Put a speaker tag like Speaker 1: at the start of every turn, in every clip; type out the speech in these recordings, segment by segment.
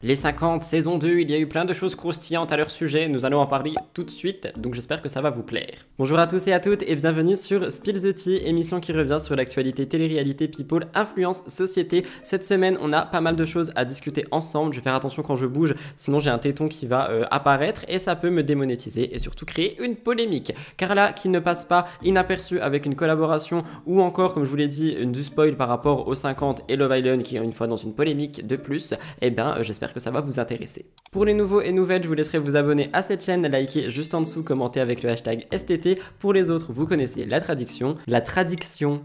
Speaker 1: Les 50, saison 2, il y a eu plein de choses croustillantes à leur sujet, nous allons en parler tout de suite, donc j'espère que ça va vous plaire. Bonjour à tous et à toutes et bienvenue sur Spill the Tea, émission qui revient sur l'actualité télé-réalité, people, influence, société. Cette semaine, on a pas mal de choses à discuter ensemble, je vais faire attention quand je bouge, sinon j'ai un téton qui va apparaître et ça peut me démonétiser et surtout créer une polémique. Carla qui ne passe pas inaperçue avec une collaboration ou encore, comme je vous l'ai dit, du spoil par rapport aux 50 et Love Island qui est une fois dans une polémique de plus, et bien j'espère que ça va vous intéresser. Pour les nouveaux et nouvelles, je vous laisserai vous abonner à cette chaîne, liker juste en dessous, commenter avec le hashtag STT. Pour les autres, vous connaissez la tradition.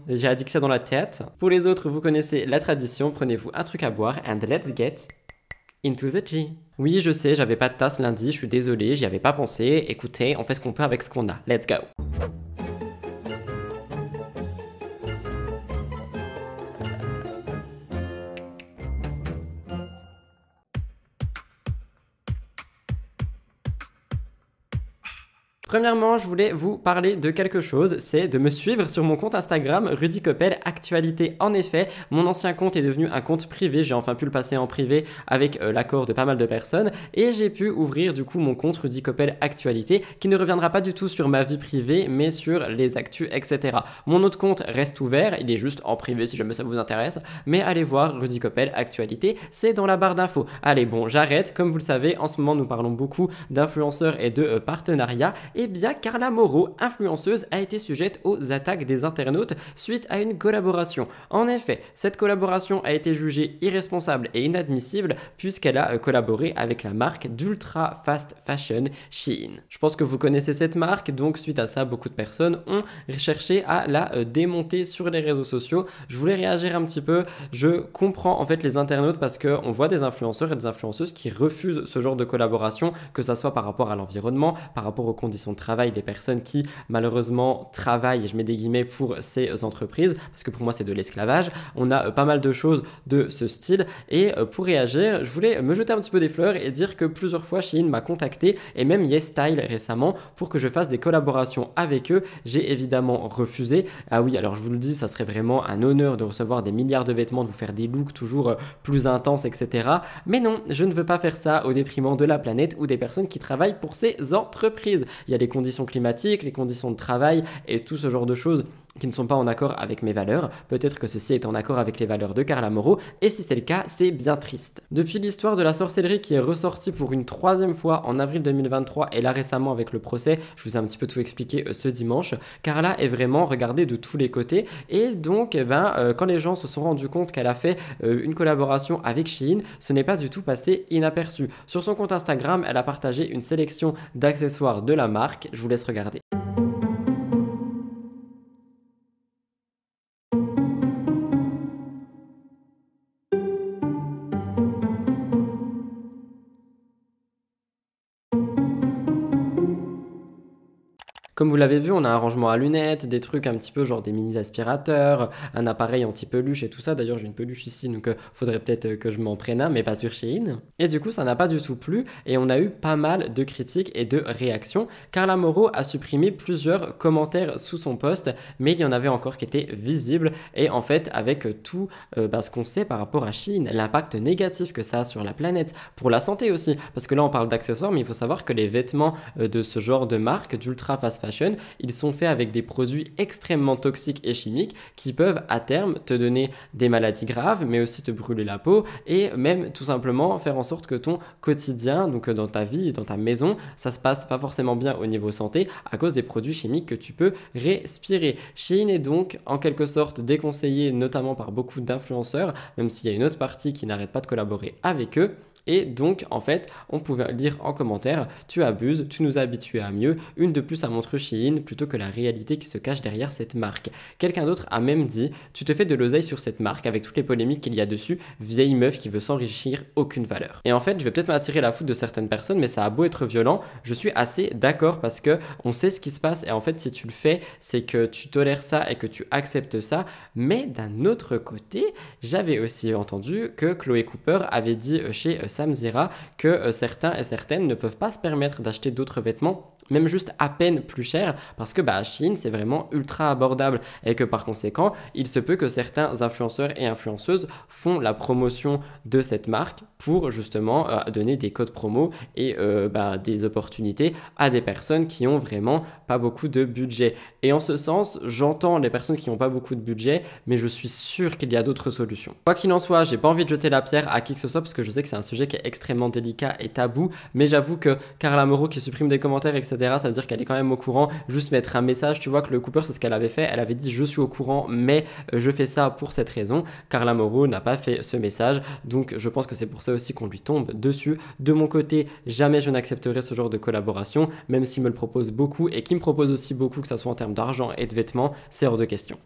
Speaker 1: J'ai dit que ça dans la tête. Pour les autres, vous connaissez la tradition, prenez-vous un truc à boire and let's get into the tea. Oui, je sais, j'avais pas de tasse lundi, je suis désolé, j'y avais pas pensé. Écoutez, on fait ce qu'on peut avec ce qu'on a. Let's go. Premièrement, je voulais vous parler de quelque chose, c'est de me suivre sur mon compte Instagram Rudy Coppel Actualité. En effet, mon ancien compte est devenu un compte privé, j'ai enfin pu le passer en privé avec l'accord de pas mal de personnes et j'ai pu ouvrir du coup mon compte Rudy Coppel Actualité qui ne reviendra pas du tout sur ma vie privée mais sur les actus, etc. Mon autre compte reste ouvert, il est juste en privé si jamais ça vous intéresse, mais allez voir Rudy Coppel Actualité, c'est dans la barre d'infos. Allez bon, j'arrête, comme vous le savez, en ce moment nous parlons beaucoup d'influenceurs et de partenariats. Eh bien, Carla Moreau, influenceuse, a été sujette aux attaques des internautes suite à une collaboration. En effet, cette collaboration a été jugée irresponsable et inadmissible puisqu'elle a collaboré avec la marque d'ultra fast fashion Shein. Je pense que vous connaissez cette marque, donc suite à ça, beaucoup de personnes ont cherché à la démonter sur les réseaux sociaux. Je voulais réagir un petit peu, je comprends en fait les internautes parce qu'on voit des influenceurs et des influenceuses qui refusent ce genre de collaboration, que ça soit par rapport à l'environnement, par rapport aux conditions de travail des personnes qui malheureusement travaillent, et je mets des guillemets pour ces entreprises, parce que pour moi c'est de l'esclavage. On a pas mal de choses de ce style et pour réagir, je voulais me jeter un petit peu des fleurs et dire que plusieurs fois Shein m'a contacté et même YesStyle récemment pour que je fasse des collaborations avec eux. J'ai évidemment refusé. Ah oui, alors je vous le dis, ça serait vraiment un honneur de recevoir des milliards de vêtements, de vous faire des looks toujours plus intenses, etc. Mais non, je ne veux pas faire ça au détriment de la planète ou des personnes qui travaillent pour ces entreprises. Il y a les conditions climatiques, les conditions de travail et tout ce genre de choses qui ne sont pas en accord avec mes valeurs. Peut-être que ceci est en accord avec les valeurs de Carla Moreau et si c'est le cas, c'est bien triste. Depuis l'histoire de la sorcellerie qui est ressortie pour une troisième fois en avril 2023 et là récemment avec le procès, je vous ai un petit peu tout expliqué ce dimanche, Carla est vraiment regardée de tous les côtés et donc quand les gens se sont rendus compte qu'elle a fait une collaboration avec Shein, ce n'est pas du tout passé inaperçu. Sur son compte Instagram, elle a partagé une sélection d'accessoires de la marque, je vous laisse regarder. Comme vous l'avez vu, on a un rangement à lunettes, des trucs un petit peu genre des mini aspirateurs, un appareil anti-peluche et tout ça. D'ailleurs, j'ai une peluche ici, donc faudrait peut-être que je m'en prenne un, mais pas sur Shein. Et du coup, ça n'a pas du tout plu et on a eu pas mal de critiques et de réactions. Carla Moreau a supprimé plusieurs commentaires sous son post, mais il y en avait encore qui étaient visibles. Et en fait, avec tout ce qu'on sait par rapport à Shein, l'impact négatif que ça a sur la planète, pour la santé aussi, parce que là, on parle d'accessoires, mais il faut savoir que les vêtements de ce genre de marque, d'ultra fast fashion, ils sont faits avec des produits extrêmement toxiques et chimiques qui peuvent à terme te donner des maladies graves, mais aussi te brûler la peau et même tout simplement faire en sorte que ton quotidien, donc dans ta vie, dans ta maison, ça se passe pas forcément bien au niveau santé à cause des produits chimiques que tu peux respirer. Shein est donc en quelque sorte déconseillé notamment par beaucoup d'influenceurs, même s'il y a une autre partie qui n'arrête pas de collaborer avec eux. Et donc, en fait, on pouvait lire en commentaire « Tu abuses, tu nous as habitués à mieux, une de plus à montrer Shein plutôt que la réalité qui se cache derrière cette marque. » Quelqu'un d'autre a même dit « Tu te fais de l'oseille sur cette marque avec toutes les polémiques qu'il y a dessus, vieille meuf qui veut s'enrichir, aucune valeur. » Et en fait, je vais peut-être m'attirer la foudre de certaines personnes, mais ça a beau être violent, je suis assez d'accord parce que on sait ce qui se passe et en fait, si tu le fais, c'est que tu tolères ça et que tu acceptes ça. Mais d'un autre côté, j'avais aussi entendu que Chloé Cooper avait dit chez Samzira que certains et certaines ne peuvent pas se permettre d'acheter d'autres vêtements même juste à peine plus cher, parce que Shein c'est vraiment ultra abordable et que par conséquent il se peut que certains influenceurs et influenceuses font la promotion de cette marque pour justement donner des codes promo et des opportunités à des personnes qui ont vraiment pas beaucoup de budget. Et en ce sens, j'entends les personnes qui n'ont pas beaucoup de budget, mais je suis sûr qu'il y a d'autres solutions. Quoi qu'il en soit, j'ai pas envie de jeter la pierre à qui que ce soit parce que je sais que c'est un sujet qui est extrêmement délicat et tabou, mais j'avoue que Carla Moreau qui supprime des commentaires, etc., ça veut dire qu'elle est quand même au courant. Juste mettre un message, tu vois que le Cooper, c'est ce qu'elle avait fait. Elle avait dit je suis au courant, mais je fais ça pour cette raison. Carla Moreau n'a pas fait ce message, donc je pense que c'est pour ça aussi qu'on lui tombe dessus. De mon côté, jamais je n'accepterai ce genre de collaboration, même s'il me le propose beaucoup et qu'il me propose aussi beaucoup, que ça soit en termes d'argent et de vêtements, c'est hors de question.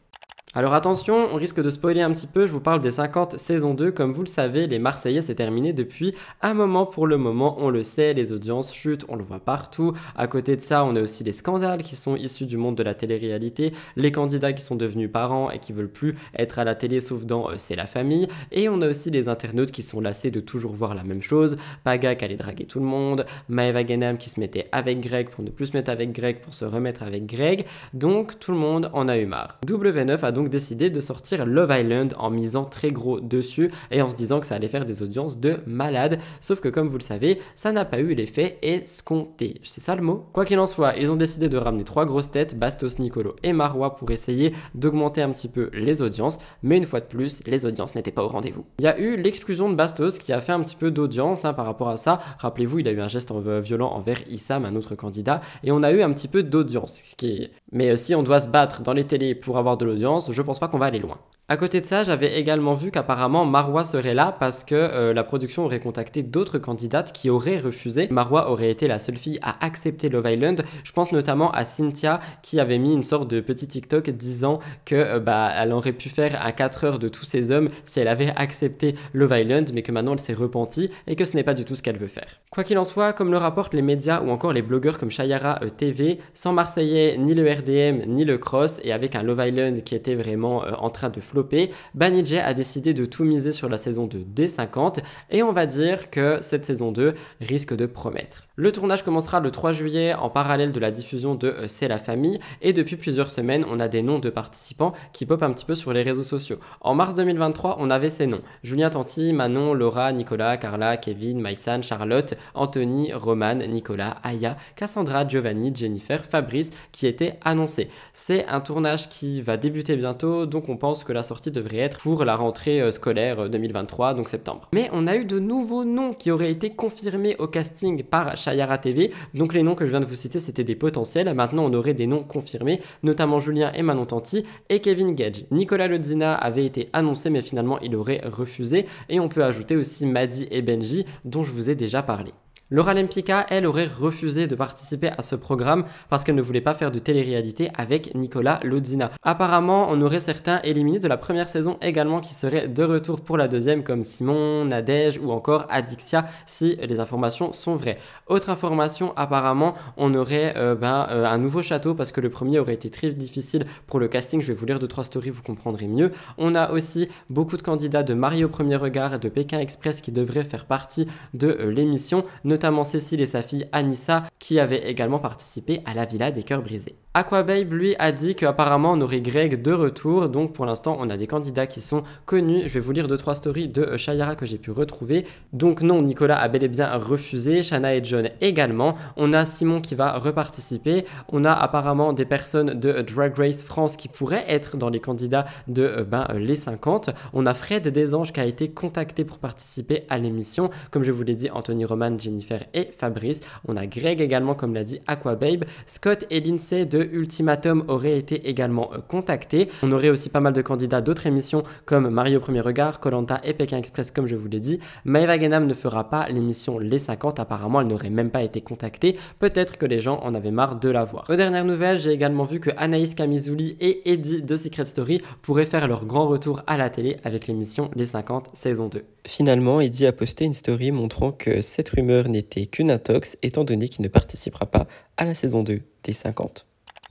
Speaker 1: Alors attention, on risque de spoiler un petit peu, je vous parle des 50 saison 2. Comme vous le savez, les Marseillais c'est terminé depuis un moment. Pour le moment, on le sait, les audiences chutent, on le voit partout. À côté de ça, on a aussi les scandales qui sont issus du monde de la télé-réalité, les candidats qui sont devenus parents et qui veulent plus être à la télé sauf dans C'est la famille. Et on a aussi les internautes qui sont lassés de toujours voir la même chose. Paga qui allait draguer tout le monde, Maëva Guénam qui se mettait avec Greg pour ne plus se mettre avec Greg pour se remettre avec Greg. Donc tout le monde en a eu marre. W9 a donc décidé de sortir Love Island en misant très gros dessus et en se disant que ça allait faire des audiences de malade. Sauf que comme vous le savez, ça n'a pas eu l'effet escompté. C'est ça le mot? Quoi qu'il en soit, ils ont décidé de ramener 3 grosses têtes, Bastos, Nicolo et Marois, pour essayer d'augmenter un petit peu les audiences. Mais une fois de plus, les audiences n'étaient pas au rendez-vous. Il y a eu l'exclusion de Bastos qui a fait un petit peu d'audience par rapport à ça. Rappelez-vous, il a eu un geste violent envers Issam, un autre candidat, et on a eu un petit peu d'audience. Mais si on doit se battre dans les télés pour avoir de l'audience, je pense pas qu'on va aller loin. À côté de ça, j'avais également vu qu'apparemment Marois serait là parce que la production aurait contacté d'autres candidates qui auraient refusé. Marois aurait été la seule fille à accepter Love Island. Je pense notamment à Cynthia qui avait mis une sorte de petit TikTok disant que elle aurait pu faire un 4 heures de tous ces hommes si elle avait accepté Love Island, mais que maintenant elle s'est repentie et que ce n'est pas du tout ce qu'elle veut faire. Quoi qu'il en soit, comme le rapportent les médias ou encore les blogueurs comme Chayara TV, sans Marseillais, ni le RDM, ni le Cross, et avec un Love Island qui était vraiment en train de flopper, Banijay a décidé de tout miser sur la saison 2 des 50 et on va dire que cette saison 2 risque de promettre. Le tournage commencera le 3 juillet en parallèle de la diffusion de C'est la famille et depuis plusieurs semaines, on a des noms de participants qui popent un petit peu sur les réseaux sociaux. En mars 2023, on avait ces noms: Julien Tanti, Manon, Laura, Nicolas, Carla, Kevin, Maïsan, Charlotte, Anthony, Roman, Nicolas, Aya, Cassandra, Giovanni, Jennifer, Fabrice qui étaient annoncés. C'est un tournage qui va débuter bientôt, donc on pense que la sortie devrait être pour la rentrée scolaire 2023, donc septembre. Mais on a eu de nouveaux noms qui auraient été confirmés au casting par Chayara TV, donc les noms que je viens de vous citer c'était des potentiels. Maintenant on aurait des noms confirmés, notamment Julien et Manon Tanti et Kevin Gage. Nicolas Lodzina avait été annoncé mais finalement il aurait refusé, et on peut ajouter aussi Madi et Benji dont je vous ai déjà parlé. Laura Lempicka, elle, aurait refusé de participer à ce programme parce qu'elle ne voulait pas faire de télé-réalité avec Nicolas Lodzina. Apparemment, on aurait certains éliminés de la première saison également qui seraient de retour pour la deuxième, comme Simon, Nadège ou encore Adixia, si les informations sont vraies. Autre information, apparemment, on aurait un nouveau château parce que le premier aurait été très difficile pour le casting. Je vais vous lire 2-3 stories, vous comprendrez mieux. On a aussi beaucoup de candidats de Marie au premier regard et de Pékin Express qui devraient faire partie de l'émission, notamment Cécile et sa fille Anissa qui avaient également participé à la Villa des Cœurs Brisés. Aquababe lui a dit qu'apparemment on aurait Greg de retour, donc pour l'instant on a des candidats qui sont connus. Je vais vous lire 2-3 stories de Chayara que j'ai pu retrouver. Donc non, Nicolas a bel et bien refusé, Shana et John également. On a Simon qui va reparticiper, on a apparemment des personnes de Drag Race France qui pourraient être dans les candidats de les 50. On a Fred Desanges qui a été contacté pour participer à l'émission, comme je vous l'ai dit, Anthony, Roman, Jennifer et Fabrice. On a Greg également, comme l'a dit Aquababe. Scott et Lindsay de Ultimatum auraient été également contactés. On aurait aussi pas mal de candidats d'autres émissions comme Marie au premier regard, Koh-Lanta et Pékin Express, comme je vous l'ai dit. Maëva Guénam ne fera pas l'émission Les 50, apparemment elle n'aurait même pas été contactée. Peut-être que les gens en avaient marre de la voir. Aux dernières nouvelles, j'ai également vu que Anaïs Kamizouli et Eddie de Secret Story pourraient faire leur grand retour à la télé avec l'émission Les 50 saison 2.
Speaker 2: Finalement, Eddie a posté une story montrant que cette rumeur n'était qu'une intox étant donné qu'il ne participera pas à la saison 2 des 50.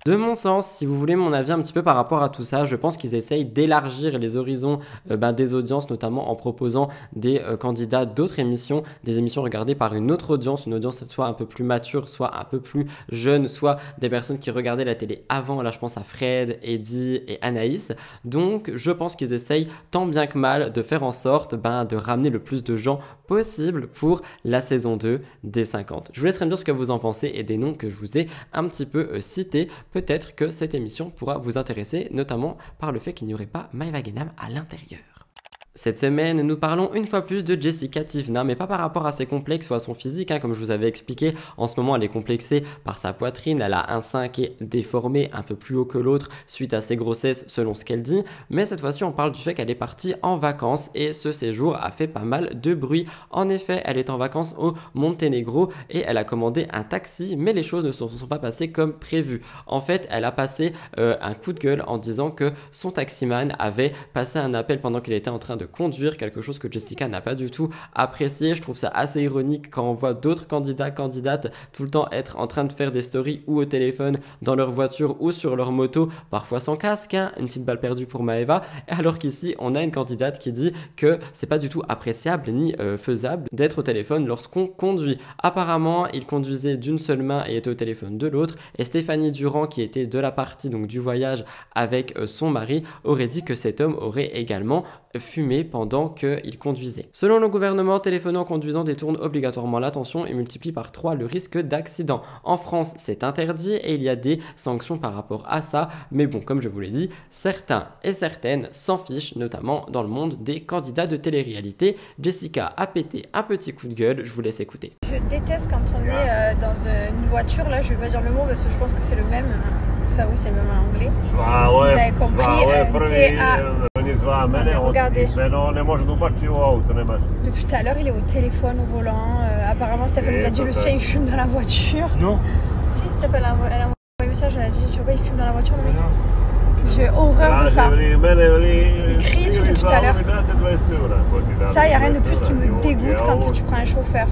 Speaker 1: De mon sens, si vous voulez mon avis un petit peu par rapport à tout ça, je pense qu'ils essayent d'élargir les horizons des audiences, notamment en proposant des candidats d'autres émissions, des émissions regardées par une autre audience, une audience soit un peu plus mature, soit un peu plus jeune, soit des personnes qui regardaient la télé avant. Là, je pense à Fred, Eddie et Anaïs. Donc, je pense qu'ils essayent tant bien que mal de faire en sorte de ramener le plus de gens possible pour la saison 2 des 50. Je vous laisserai me dire ce que vous en pensez et des noms que je vous ai un petit peu cités. Peut-être que cette émission pourra vous intéresser, notamment par le fait qu'il n'y aurait pas Maëva Guénam à l'intérieur. Cette semaine, nous parlons une fois plus de Jessica Tivna, mais pas par rapport à ses complexes ou à son physique, comme je vous avais expliqué. En ce moment, elle est complexée par sa poitrine, elle a un sein qui est déformé, un peu plus haut que l'autre, suite à ses grossesses, selon ce qu'elle dit. Mais cette fois-ci, on parle du fait qu'elle est partie en vacances et ce séjour a fait pas mal de bruit. En effet, elle est en vacances au Monténégro et elle a commandé un taxi, mais les choses ne se sont pas passées comme prévu. En fait, elle a passé un coup de gueule en disant que son taximan avait passé un appel pendant qu'elle était en train de conduire, quelque chose que Jessica n'a pas du tout apprécié. Je trouve ça assez ironique quand on voit d'autres candidates tout le temps être en train de faire des stories ou au téléphone dans leur voiture ou sur leur moto, parfois sans casque, une petite balle perdue pour Maëva, alors qu'ici on a une candidate qui dit que c'est pas du tout appréciable ni faisable d'être au téléphone lorsqu'on conduit. Apparemment, il conduisait d'une seule main et était au téléphone de l'autre, et Stéphanie Durand, qui était de la partie donc du voyage avec son mari, aurait dit que cet homme aurait également fumé pendant qu'il conduisait. Selon le gouvernement, téléphoner en conduisant détourne obligatoirement l'attention et multiplie par 3 le risque d'accident. En France, c'est interdit et il y a des sanctions par rapport à ça, mais bon, comme je vous l'ai dit, certains et certaines s'en fichent, notamment dans le monde des candidats de télé-réalité. Jessica a pété un petit coup de gueule, je vous laisse écouter.
Speaker 3: Je déteste quand on est dans une voiture, là je vais pas dire le mot parce que je pense que c'est le même, enfin oui c'est le même en anglais. Vous avez compris, regardez. Depuis tout à l'heure il est au téléphone au volant, apparemment Stéphane nous a dit le sien il fume dans la voiture. Non. Si Stéphane elle a envoyé un message, elle a dit tu vois pas il fume dans la voiture le mec. J'ai horreur de ça. Il crie tout depuis tout à l'heure. Ça, il n'y a rien de plus qui me dégoûte quand tu prends un chauffeur.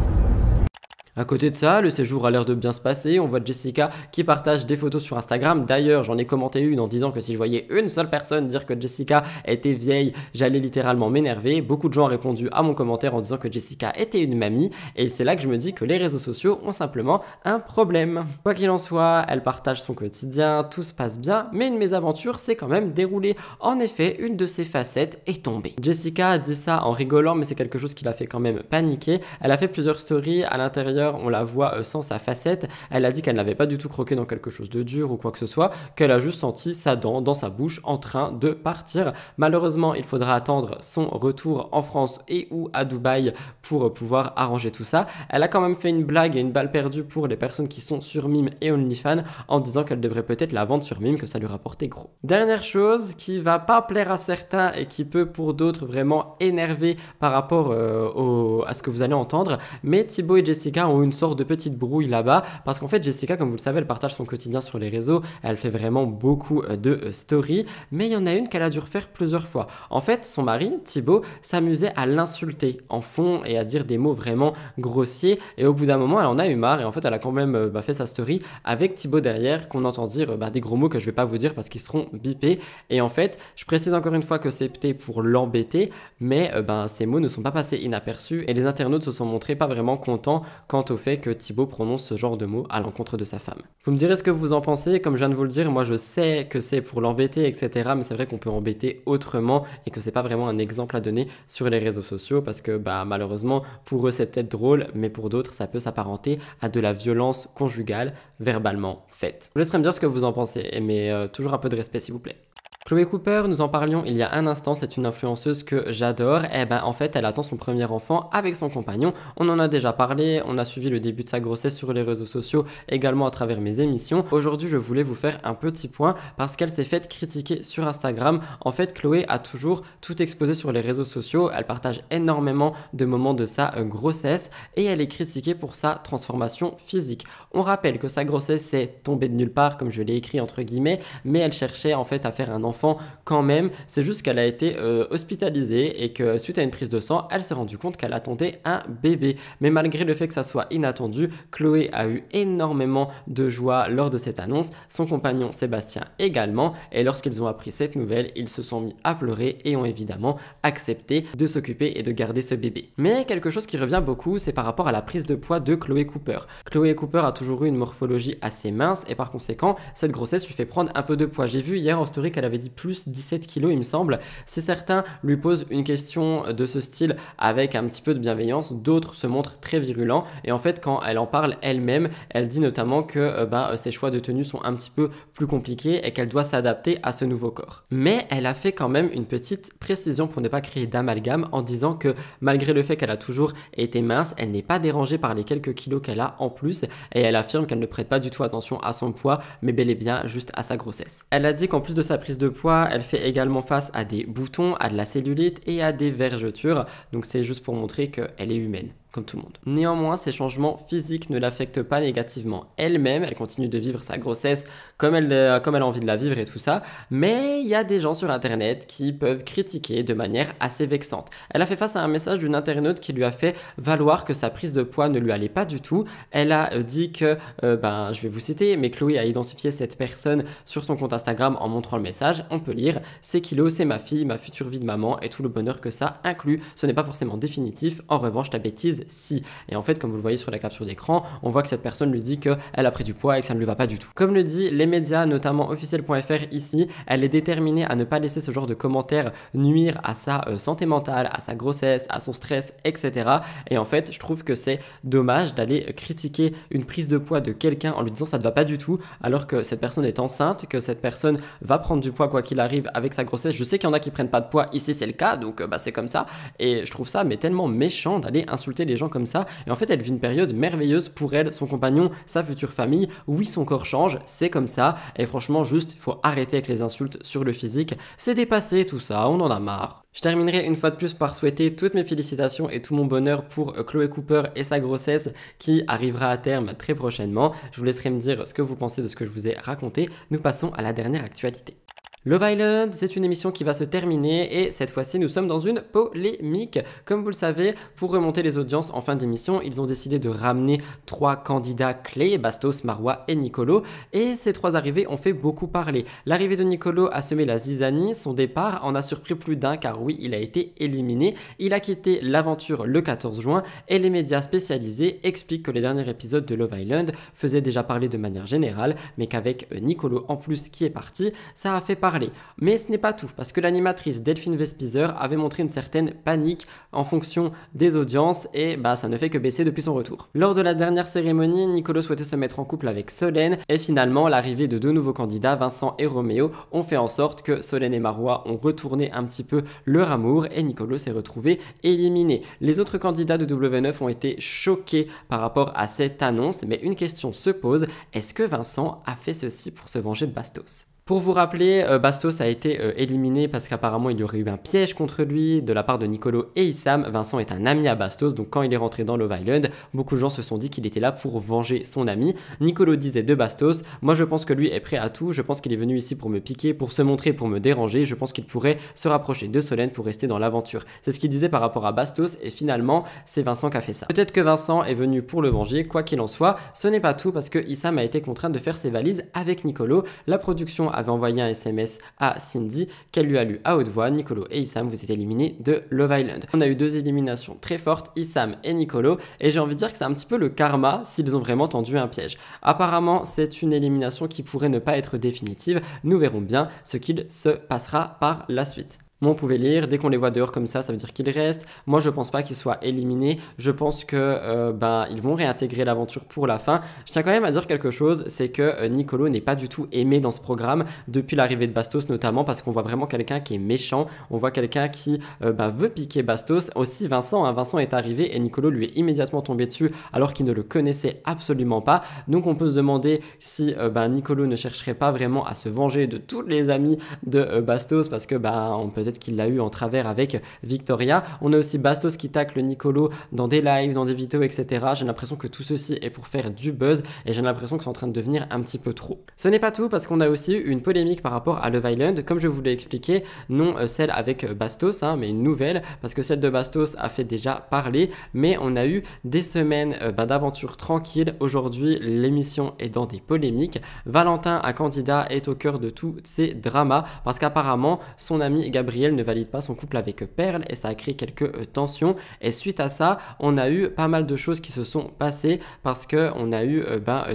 Speaker 1: À côté de ça, le séjour a l'air de bien se passer. On voit Jessica qui partage des photos sur Instagram. D'ailleurs, j'en ai commenté une en disant que si je voyais une seule personne dire que Jessica était vieille, j'allais littéralement m'énerver. Beaucoup de gens ont répondu à mon commentaire en disant que Jessica était une mamie. Et c'est là que je me dis que les réseaux sociaux ont simplement un problème. Quoi qu'il en soit, elle partage son quotidien, tout se passe bien, mais une mésaventure s'est quand même déroulée. En effet, une de ses facettes est tombée. Jessica a dit ça en rigolant, mais c'est quelque chose qui l'a fait quand même paniquer. Elle a fait plusieurs stories à l'intérieur. On la voit sans sa facette. Elle a dit qu'elle n'avait pas du tout croqué dans quelque chose de dur ou quoi que ce soit, qu'elle a juste senti sa dent dans sa bouche en train de partir. Malheureusement, il faudra attendre son retour en France et ou à Dubaï pour pouvoir arranger tout ça. Elle a quand même fait une blague et une balle perdue pour les personnes qui sont sur Mime et OnlyFans en disant qu'elle devrait peut-être la vendre sur Mime, que ça lui rapportait gros. Dernière chose qui va pas plaire à certains et qui peut pour d'autres vraiment énerver par rapport à ce que vous allez entendre, mais Thibaut et Jessica ont une sorte de petite brouille là-bas parce qu'en fait Jessica, comme vous le savez, elle partage son quotidien sur les réseaux, elle fait vraiment beaucoup de stories, mais il y en a une qu'elle a dû refaire plusieurs fois. En fait, son mari, Thibaut, s'amusait à l'insulter en fond et à dire des mots vraiment grossiers, et au bout d'un moment elle en a eu marre et en fait elle a quand même fait sa story avec Thibaut derrière, qu'on entend dire des gros mots que je vais pas vous dire parce qu'ils seront bipés. Et en fait, je précise encore une fois que c'était pour l'embêter, mais ces mots ne sont pas passés inaperçus et les internautes se sont montrés pas vraiment contents quant au fait que Thibaut prononce ce genre de mots à l'encontre de sa femme. Vous me direz ce que vous en pensez. Comme je viens de vous le dire, moi je sais que c'est pour l'embêter, etc. Mais c'est vrai qu'on peut embêter autrement et que c'est pas vraiment un exemple à donner sur les réseaux sociaux parce que malheureusement pour eux c'est peut-être drôle, mais pour d'autres ça peut s'apparenter à de la violence conjugale verbalement faite. Je vous laisserai me dire ce que vous en pensez, mais toujours un peu de respect s'il vous plaît. Chloé Cooper, nous en parlions il y a un instant, c'est une influenceuse que j'adore. En fait, elle attend son premier enfant avec son compagnon. On en a déjà parlé, on a suivi le début de sa grossesse sur les réseaux sociaux, également à travers mes émissions. Aujourd'hui, je voulais vous faire un petit point parce qu'elle s'est faite critiquer sur Instagram. En fait, Chloé a toujours tout exposé sur les réseaux sociaux. Elle partage énormément de moments de sa grossesse et elle est critiquée pour sa transformation physique. On rappelle que sa grossesse est tombée de nulle part, comme je l'ai écrit entre guillemets, mais elle cherchait en fait à faire un enfant enfant quand même, c'est juste qu'elle a été hospitalisée et que suite à une prise de sang, elle s'est rendue compte qu'elle attendait un bébé. Mais malgré le fait que ça soit inattendu, Chloé a eu énormément de joie lors de cette annonce, son compagnon Sébastien également, et lorsqu'ils ont appris cette nouvelle, ils se sont mis à pleurer et ont évidemment accepté de s'occuper et de garder ce bébé. Mais quelque chose qui revient beaucoup, c'est par rapport à la prise de poids de Chloé Cooper. Chloé Cooper a toujours eu une morphologie assez mince et par conséquent, cette grossesse lui fait prendre un peu de poids. J'ai vu hier en story qu'elle avait dit plus 17 kilos il me semble. Si certains lui posent une question de ce style avec un petit peu de bienveillance, d'autres se montrent très virulents et en fait quand elle en parle elle-même, elle dit notamment que ses choix de tenue sont un petit peu plus compliqués et qu'elle doit s'adapter à ce nouveau corps. Mais elle a fait quand même une petite précision pour ne pas créer d'amalgame en disant que malgré le fait qu'elle a toujours été mince, elle n'est pas dérangée par les quelques kilos qu'elle a en plus et elle affirme qu'elle ne prête pas du tout attention à son poids mais bel et bien juste à sa grossesse. Elle a dit qu'en plus de sa prise de poids, elle fait également face à des boutons, à de la cellulite et à des vergetures, donc c'est juste pour montrer qu'elle est humaine, comme tout le monde. Néanmoins, ces changements physiques ne l'affectent pas négativement elle-même, elle continue de vivre sa grossesse comme elle a envie de la vivre et tout ça, mais il y a des gens sur internet qui peuvent critiquer de manière assez vexante. Elle a fait face à un message d'une internaute qui lui a fait valoir que sa prise de poids ne lui allait pas du tout. Elle a dit que, je vais vous citer, mais Chloé a identifié cette personne sur son compte Instagram en montrant le message, on peut lire « Ces kilos, c'est ma fille, ma future vie de maman et tout le bonheur que ça inclut. Ce n'est pas forcément définitif, en revanche ta bêtise si. » Et en fait, comme vous le voyez sur la capture d'écran, on voit que cette personne lui dit qu'elle a pris du poids et que ça ne lui va pas du tout. Comme le dit les médias, notamment officiel.fr ici, elle est déterminée à ne pas laisser ce genre de commentaires nuire à sa santé mentale, à sa grossesse, à son stress, etc. Et en fait, je trouve que c'est dommage d'aller critiquer une prise de poids de quelqu'un en lui disant ça ne va pas du tout, alors que cette personne est enceinte, que cette personne va prendre du poids quoi qu'il arrive avec sa grossesse. Je sais qu'il y en a qui prennent pas de poids, ici c'est le cas, donc c'est comme ça. Et je trouve ça mais tellement méchant d'aller insulter les gens comme ça. Et en fait, elle vit une période merveilleuse pour elle, son compagnon, sa future famille. Oui, son corps change, c'est comme ça. Et franchement, juste, il faut arrêter avec les insultes sur le physique. C'est dépassé tout ça, on en a marre. Je terminerai une fois de plus par souhaiter toutes mes félicitations et tout mon bonheur pour Chloé Cooper et sa grossesse qui arrivera à terme très prochainement. Je vous laisserai me dire ce que vous pensez de ce que je vous ai raconté. Nous passons à la dernière actualité. Love Island, c'est une émission qui va se terminer et cette fois-ci nous sommes dans une polémique. Comme vous le savez, pour remonter les audiences en fin d'émission, ils ont décidé de ramener 3 candidats clés, Bastos, Marois et Nicolo, et ces 3 arrivées ont fait beaucoup parler. L'arrivée de Nicolo a semé la zizanie, son départ en a surpris plus d'un car oui, il a été éliminé. Il a quitté l'aventure le 14 juin et les médias spécialisés expliquent que les derniers épisodes de Love Island faisaient déjà parler de manière générale, mais qu'avec Nicolo en plus qui est parti, ça a fait parler. Mais ce n'est pas tout, parce que l'animatrice Delphine Vespizer avait montré une certaine panique en fonction des audiences et ça ne fait que baisser depuis son retour. Lors de la dernière cérémonie, Nicolo souhaitait se mettre en couple avec Solène et finalement l'arrivée de 2 nouveaux candidats, Vincent et Roméo, ont fait en sorte que Solène et Marois ont retourné un petit peu leur amour et Nicolo s'est retrouvé éliminé. Les autres candidats de W9 ont été choqués par rapport à cette annonce, mais une question se pose, est-ce que Vincent a fait ceci pour se venger de Bastos ? Pour vous rappeler, Bastos a été éliminé parce qu'apparemment il y aurait eu un piège contre lui de la part de Nicolo et Issam. Vincent est un ami à Bastos, donc quand il est rentré dans Love Island, beaucoup de gens se sont dit qu'il était là pour venger son ami. Nicolo disait de Bastos, moi je pense que lui est prêt à tout, je pense qu'il est venu ici pour me piquer, pour se montrer, pour me déranger, je pense qu'il pourrait se rapprocher de Solène pour rester dans l'aventure. C'est ce qu'il disait par rapport à Bastos et finalement c'est Vincent qui a fait ça. Peut-être que Vincent est venu pour le venger, quoi qu'il en soit, ce n'est pas tout parce que Issam a été contraint de faire ses valises avec Nicolo. La production avait envoyé un SMS à Cindy qu'elle lui a lu à haute voix, Nicolo et Issam, vous êtes éliminés de Love Island. On a eu 2 éliminations très fortes, Issam et Nicolo, et j'ai envie de dire que c'est un petit peu le karma s'ils ont vraiment tendu un piège. Apparemment, c'est une élimination qui pourrait ne pas être définitive, nous verrons bien ce qu'il se passera par la suite. Moi, on pouvait lire, dès qu'on les voit dehors comme ça veut dire qu'ils restent. Moi, je pense pas qu'ils soient éliminés. Je pense que ils vont réintégrer l'aventure pour la fin. Je tiens quand même à dire quelque chose, c'est que Nicolo n'est pas du tout aimé dans ce programme depuis l'arrivée de Bastos notamment parce qu'on voit vraiment quelqu'un qui est méchant. On voit quelqu'un qui veut piquer Bastos. Aussi Vincent, Vincent est arrivé et Nicolo lui est immédiatement tombé dessus alors qu'il ne le connaissait absolument pas. Donc on peut se demander si Nicolo ne chercherait pas vraiment à se venger de tous les amis de Bastos parce que on peut peut-être qu'il l'a eu en travers avec Victoria. On a aussi Bastos qui tacle Nicolo dans des lives, dans des vidéos, etc. J'ai l'impression que tout ceci est pour faire du buzz et j'ai l'impression que c'est en train de devenir un petit peu trop. Ce n'est pas tout parce qu'on a aussi eu une polémique par rapport à Love Island, comme je vous l'ai expliqué, non celle avec Bastos, mais une nouvelle, parce que celle de Bastos a fait déjà parler, mais on a eu des semaines d'aventure tranquille. Aujourd'hui, l'émission est dans des polémiques. Valentin, un candidat, est au cœur de tous ces dramas parce qu'apparemment, son ami Gabriel ne valide pas son couple avec Perle et ça a créé quelques tensions. Et suite à ça, on a eu pas mal de choses qui se sont passées parce qu'on a eu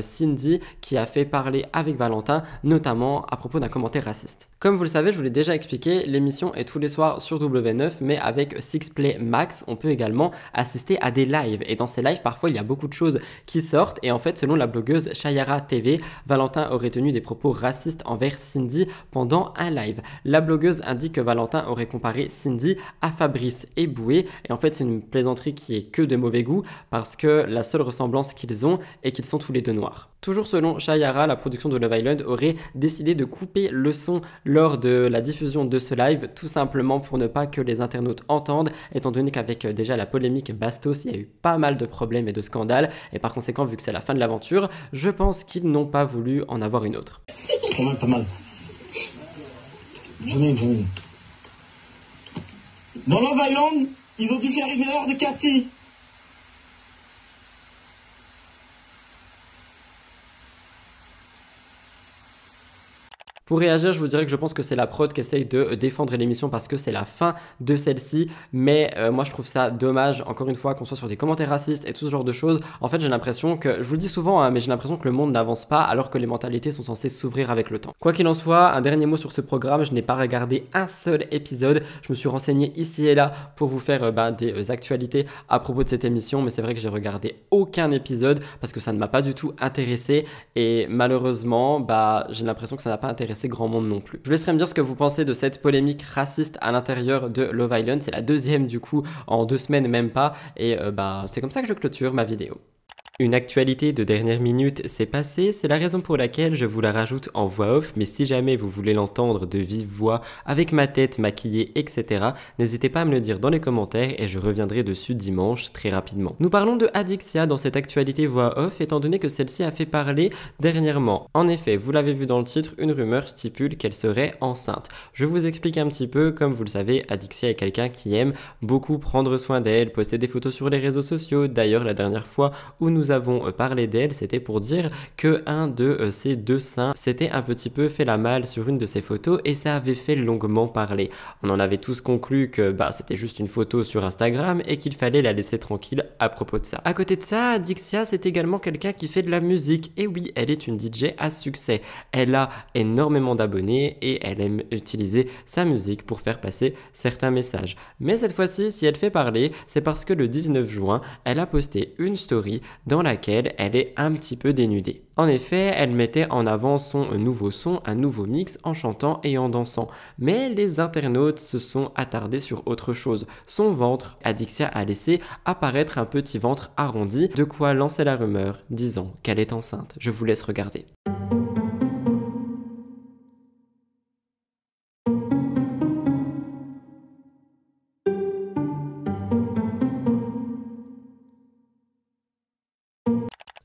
Speaker 1: Cindy qui a fait parler avec Valentin, notamment à propos d'un commentaire raciste. Comme vous le savez, je vous l'ai déjà expliqué, l'émission est tous les soirs sur W9, mais avec Sixplay Max, on peut également assister à des lives. Et dans ces lives, parfois, il y a beaucoup de choses qui sortent. Et en fait, selon la blogueuse Chayara TV, Valentin aurait tenu des propos racistes envers Cindy pendant un live. La blogueuse indique que Valentin aurait comparé Cindy à Fabrice Eboué. Et en fait, c'est une plaisanterie qui est que de mauvais goût parce que la seule ressemblance qu'ils ont est qu'ils sont tous les deux noirs. Toujours selon Chayara, la production de Love Island aurait décidé de couper le son lors de la diffusion de ce live, tout simplement pour ne pas que les internautes entendent, étant donné qu'avec déjà la polémique Bastos, il y a eu pas mal de problèmes et de scandales, et par conséquent, vu que c'est la fin de l'aventure, je pense qu'ils n'ont pas voulu en avoir une autre.
Speaker 4: Pas mal. J'en ai. Dans Love Island, ils ont dû faire une erreur de casting.
Speaker 1: Pour réagir, je vous dirais que je pense que c'est la prod qui essaye de défendre l'émission parce que c'est la fin de celle-ci. Mais moi, je trouve ça dommage, encore une fois, qu'on soit sur des commentaires racistes et tout ce genre de choses. En fait, j'ai l'impression que, je vous le dis souvent, mais j'ai l'impression que le monde n'avance pas alors que les mentalités sont censées s'ouvrir avec le temps. Quoi qu'il en soit, un dernier mot sur ce programme. Je n'ai pas regardé un seul épisode. Je me suis renseigné ici et là pour vous faire des actualités à propos de cette émission. Mais c'est vrai que j'ai regardé aucun épisode parce que ça ne m'a pas du tout intéressé. Et malheureusement, j'ai l'impression que ça n'a pas intéressé grand monde non plus. Je vous laisserai me dire ce que vous pensez de cette polémique raciste à l'intérieur de Love Island. C'est la deuxième du coup en 2 semaines, même pas. Et c'est comme ça que je clôture ma vidéo. Une actualité de dernière minute s'est passée, c'est la raison pour laquelle je vous la rajoute en voix off, mais si jamais vous voulez l'entendre de vive voix, avec ma tête maquillée, etc., n'hésitez pas à me le dire dans les commentaires et je reviendrai dessus dimanche très rapidement. Nous parlons de Adixia dans cette actualité voix off, étant donné que celle-ci a fait parler dernièrement. En effet, vous l'avez vu dans le titre, une rumeur stipule qu'elle serait enceinte. Je vous explique un petit peu, comme vous le savez, Adixia est quelqu'un qui aime beaucoup prendre soin d'elle, poster des photos sur les réseaux sociaux. D'ailleurs, la dernière fois où nous avons parlé d'elle, c'était pour dire que un de ses 2 seins s'était un petit peu fait la malle sur une de ses photos et ça avait fait longuement parler. On en avait tous conclu que c'était juste une photo sur Instagram et qu'il fallait la laisser tranquille à propos de ça. À côté de ça, Adixia, c'est également quelqu'un qui fait de la musique. Et oui, elle est une DJ à succès. Elle a énormément d'abonnés et elle aime utiliser sa musique pour faire passer certains messages. Mais cette fois-ci, si elle fait parler, c'est parce que le 19 juin, elle a posté une story dans laquelle elle est un petit peu dénudée. En effet, elle mettait en avant son nouveau son, un nouveau mix en chantant et en dansant. Mais les internautes se sont attardés sur autre chose. Son ventre, Adixia a laissé apparaître un petit ventre arrondi, de quoi lancer la rumeur disant qu'elle est enceinte. Je vous laisse regarder.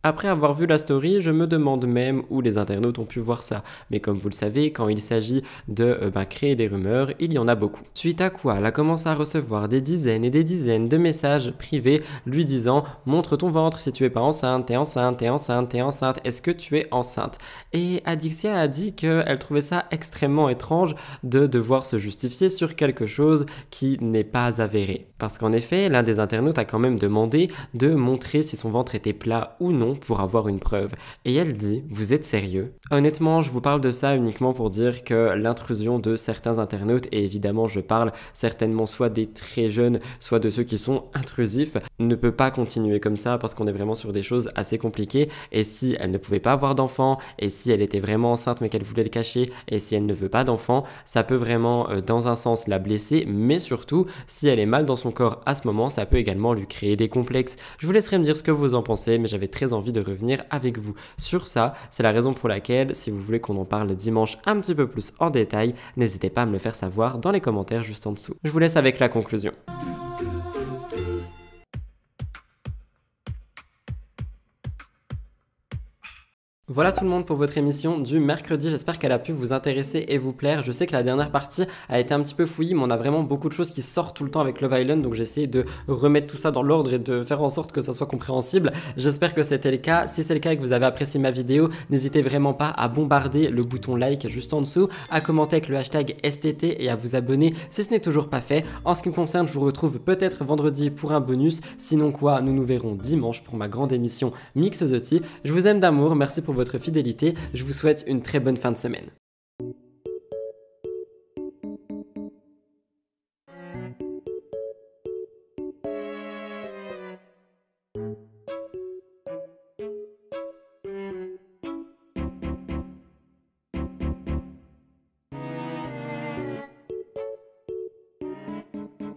Speaker 1: Après avoir vu la story, je me demande même où les internautes ont pu voir ça. Mais comme vous le savez, quand il s'agit de créer des rumeurs, il y en a beaucoup. Suite à quoi, elle a commencé à recevoir des dizaines et des dizaines de messages privés lui disant « Montre ton ventre si tu es pas enceinte, t'es enceinte, t'es enceinte, t'es enceinte, est-ce que tu es enceinte ?» Et Adixia a dit qu'elle trouvait ça extrêmement étrange de devoir se justifier sur quelque chose qui n'est pas avéré. Parce qu'en effet, l'un des internautes a quand même demandé de montrer si son ventre était plat ou non pour avoir une preuve. Et elle dit, vous êtes sérieux? Honnêtement, je vous parle de ça uniquement pour dire que l'intrusion de certains internautes, et évidemment je parle certainement soit des très jeunes, soit de ceux qui sont intrusifs, ne peut pas continuer comme ça parce qu'on est vraiment sur des choses assez compliquées. Et si elle ne pouvait pas avoir d'enfant, et si elle était vraiment enceinte mais qu'elle voulait le cacher, et si elle ne veut pas d'enfant, ça peut vraiment dans un sens la blesser, mais surtout, si elle est mal dans son corps à ce moment, ça peut également lui créer des complexes. Je vous laisserai me dire ce que vous en pensez, mais j'avais très envie envie de revenir avec vous sur ça. C'est la raison pour laquelle, si vous voulez qu'on en parle dimanche un petit peu plus en détail, n'hésitez pas à me le faire savoir dans les commentaires juste en dessous. Je vous laisse avec la conclusion. Voilà tout le monde pour votre émission du mercredi, j'espère qu'elle a pu vous intéresser et vous plaire. Je sais que la dernière partie a été un petit peu fouillie, mais on a vraiment beaucoup de choses qui sortent tout le temps avec Love Island, donc j'ai essayé de remettre tout ça dans l'ordre et de faire en sorte que ça soit compréhensible. J'espère que c'était le cas. Si c'est le cas et que vous avez apprécié ma vidéo, n'hésitez vraiment pas à bombarder le bouton like juste en dessous, à commenter avec le hashtag STT et à vous abonner si ce n'est toujours pas fait. En ce qui me concerne, je vous retrouve peut-être vendredi pour un bonus, sinon quoi, nous nous verrons dimanche pour ma grande émission Mix the Tea. Je vous aime d'amour, merci pour votre fidélité, je vous souhaite une très bonne fin de semaine.